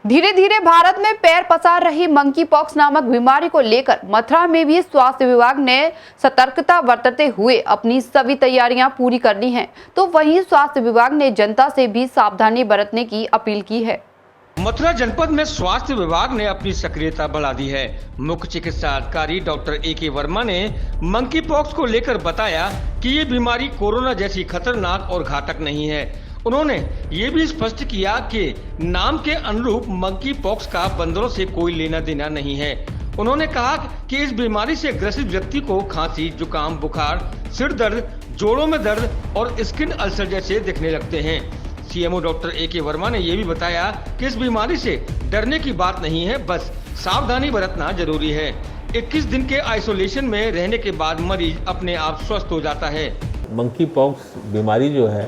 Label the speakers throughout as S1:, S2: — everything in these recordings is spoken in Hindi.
S1: धीरे धीरे भारत में पैर पसार रही मंकी पॉक्स नामक बीमारी को लेकर मथुरा में भी स्वास्थ्य विभाग ने सतर्कता बरतते हुए अपनी सभी तैयारियां पूरी कर ली हैं, तो वहीं स्वास्थ्य विभाग ने जनता से भी सावधानी बरतने की अपील की है।
S2: मथुरा जनपद में स्वास्थ्य विभाग ने अपनी सक्रियता बढ़ा दी है। मुख्य चिकित्सा अधिकारी डॉक्टर ए.के. वर्मा ने मंकी पॉक्स को लेकर बताया कि ये बीमारी कोरोना जैसी खतरनाक और घातक नहीं है। उन्होंने ये भी स्पष्ट किया कि नाम के अनुरूप मंकी पॉक्स का बंदरों से कोई लेना देना नहीं है। उन्होंने कहा कि इस बीमारी से ग्रसित व्यक्ति को खांसी, जुकाम, बुखार, सिर दर्द, जोड़ों में दर्द और स्किन अल्सर जैसे दिखने लगते हैं। CMO doctor A K. वर्मा ने यह भी बताया कि इस बीमारी से डरने की बात नहीं है, बस सावधानी बरतना जरूरी है। 21 दिन के आइसोलेशन में रहने के बाद मरीज अपने आप स्वस्थ हो जाता है।
S3: मंकी पॉक्स बीमारी जो है,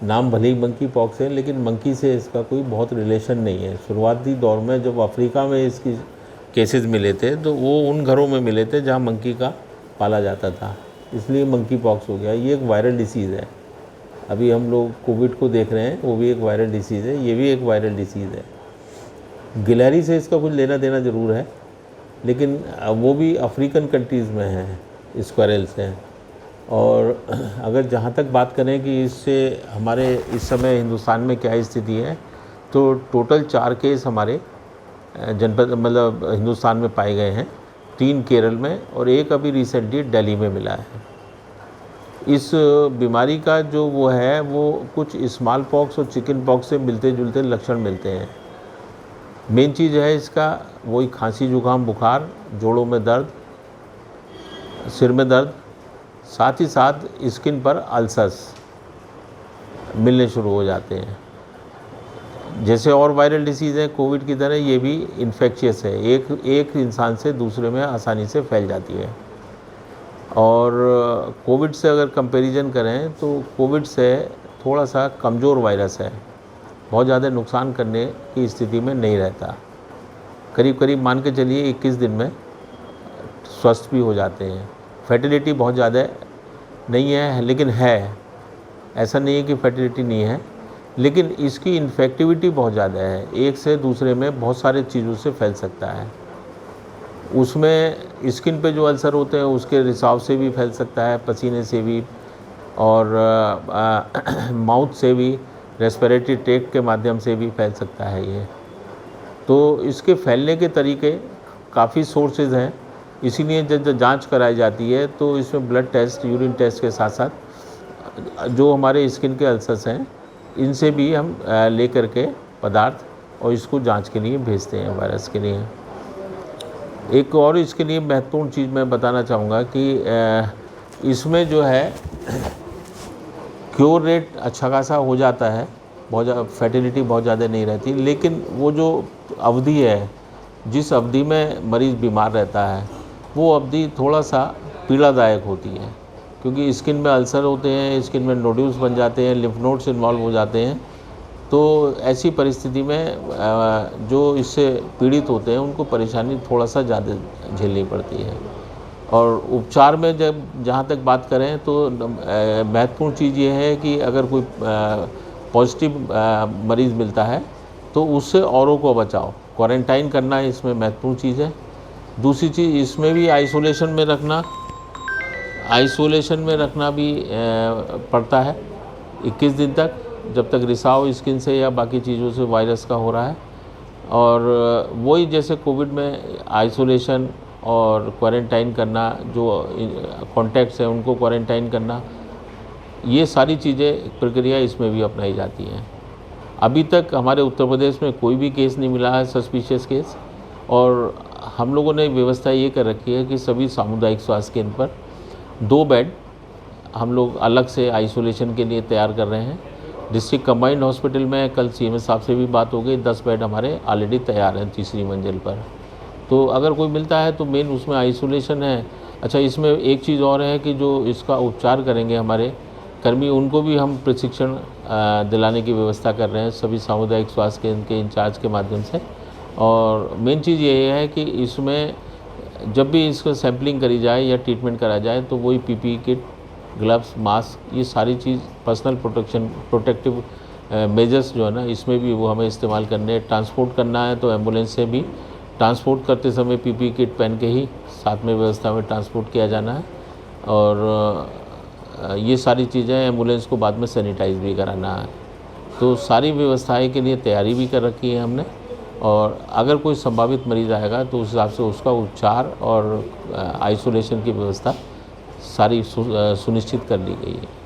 S3: नाम भले ही मंकी पॉक्स है, लेकिन मंकी से इसका कोई बहुत रिलेशन नहीं है। शुरुआती दौर में जब अफ्रीका में इसकी केसेस मिले थे तो वो उन घरों में मिले थे जहाँ मंकी का पाला जाता था, इसलिए मंकी पॉक्स हो गया। ये एक वायरल डिसीज़ है। अभी हम लोग कोविड को देख रहे हैं, वो भी एक वायरल डिसीज़ है, ये भी एक वायरल डिसीज़ है। गिलहरी से इसका कुछ लेना देना ज़रूर है, लेकिन वो भी अफ्रीकन कंट्रीज़ में है, स्क्वायरल से। और अगर जहाँ तक बात करें कि इससे हमारे इस समय हिंदुस्तान में क्या स्थिति है, तो टोटल 4 केस हमारे जनपद मतलब हिंदुस्तान में पाए गए हैं, 3 केरल में और 1 अभी रिसेंटली दिल्ली में मिला है। इस बीमारी का जो वो है, वो कुछ स्मॉल पॉक्स और चिकन पॉक्स से मिलते जुलते लक्षण मिलते हैं। मेन चीज़ है इसका वही खांसी, जुकाम, बुखार, जोड़ों में दर्द, सिर में दर्द, साथ ही साथ स्किन पर अल्सर्स मिलने शुरू हो जाते हैं। जैसे और वायरल डिसीज़ है कोविड की तरह, ये भी इन्फेक्शियस है, एक इंसान से दूसरे में आसानी से फैल जाती है। और कोविड से अगर कंपैरिजन करें तो कोविड से थोड़ा सा कमज़ोर वायरस है, बहुत ज़्यादा नुकसान करने की स्थिति में नहीं रहता। करीब करीब मान के चलिए 21 दिन में स्वस्थ भी हो जाते हैं। फर्टिलिटी बहुत ज़्यादा नहीं है, लेकिन है, ऐसा नहीं है कि फर्टिलिटी नहीं है, लेकिन इसकी इन्फेक्टिविटी बहुत ज़्यादा है। एक से दूसरे में बहुत सारे चीज़ों से फैल सकता है। उसमें स्किन पे जो अल्सर होते हैं उसके रिसाव से भी फैल सकता है, पसीने से भी, और माउथ से भी, रेस्पिरेटरी ट्रैक्ट के माध्यम से भी फैल सकता है ये। तो इसके फैलने के तरीके काफ़ी सोर्सेज हैं, इसीलिए जब जांच कराई जाती है तो इसमें ब्लड टेस्ट, यूरिन टेस्ट के साथ साथ जो हमारे स्किन के अल्सर्स हैं इनसे भी हम ले कर के पदार्थ और इसको जांच के लिए भेजते हैं वायरस के लिए। एक और इसके लिए महत्वपूर्ण चीज़ मैं बताना चाहूँगा कि इसमें जो है क्योर रेट अच्छा खासा हो जाता है, बहुत ज़्यादा फर्टिलिटी बहुत ज़्यादा नहीं रहती, लेकिन वो जो अवधि है, जिस अवधि में मरीज़ बीमार रहता है, वो अवधि थोड़ा सा पीड़ादायक होती है, क्योंकि स्किन में अल्सर होते हैं, स्किन में नोड्यूल्स बन जाते हैं, लिम्फ नोड्स इन्वॉल्व हो जाते हैं। तो ऐसी परिस्थिति में जो इससे पीड़ित होते हैं उनको परेशानी थोड़ा सा ज़्यादा झेलनी पड़ती है। और उपचार में जब जहाँ तक बात करें तो महत्वपूर्ण चीज़ ये है कि अगर कोई पॉजिटिव मरीज़ मिलता है तो उससे औरों को बचाओ, क्वारंटाइन करना इसमें महत्वपूर्ण चीज़ है। दूसरी चीज़ इसमें भी आइसोलेशन में रखना भी पड़ता है 21 दिन तक, जब तक रिसाव स्किन से या बाकी चीज़ों से वायरस का हो रहा है। और वही जैसे कोविड में आइसोलेशन और क्वारंटाइन करना, जो कॉन्टैक्ट्स हैं उनको क्वारंटाइन करना, ये सारी चीज़ें प्रक्रिया इसमें भी अपनाई जाती हैं। अभी तक हमारे उत्तर प्रदेश में कोई भी केस नहीं मिला है सस्पिशियस केस, और हम लोगों ने व्यवस्था ये कर रखी है कि सभी सामुदायिक स्वास्थ्य केंद्र पर 2 बेड हम लोग अलग से आइसोलेशन के लिए तैयार कर रहे हैं। डिस्ट्रिक्ट कंबाइंड हॉस्पिटल में कल सीएमएस साहब से भी बात हो गई, 10 बेड हमारे ऑलरेडी तैयार हैं 3री मंजिल पर। तो अगर कोई मिलता है तो मेन उसमें आइसोलेशन है। अच्छा, इसमें एक चीज़ और है कि जो इसका उपचार करेंगे हमारे कर्मी, उनको भी हम प्रशिक्षण दिलाने की व्यवस्था कर रहे हैं सभी सामुदायिक स्वास्थ्य केंद्र के इंचार्ज के माध्यम से। और मेन चीज़ ये है कि इसमें जब भी इसको सैम्पलिंग करी जाए या ट्रीटमेंट करा जाए तो वही पीपीई किट, ग्लव्स, मास्क, ये सारी चीज़ पर्सनल प्रोटेक्टिव मेजर्स जो है ना इसमें भी वो हमें इस्तेमाल करने हैं। ट्रांसपोर्ट करना है तो एम्बुलेंस से भी ट्रांसपोर्ट करते समय पीपीई किट पहन के ही साथ में व्यवस्था में ट्रांसपोर्ट किया जाना है। और ये सारी चीज़ें एम्बुलेंस को बाद में सैनिटाइज भी कराना है। तो सारी व्यवस्थाएं के लिए तैयारी भी कर रखी है हमने, और अगर कोई संभावित मरीज़ आएगा तो उस हिसाब से उसका उपचार और आइसोलेशन की व्यवस्था सारी सुनिश्चित कर ली गई है।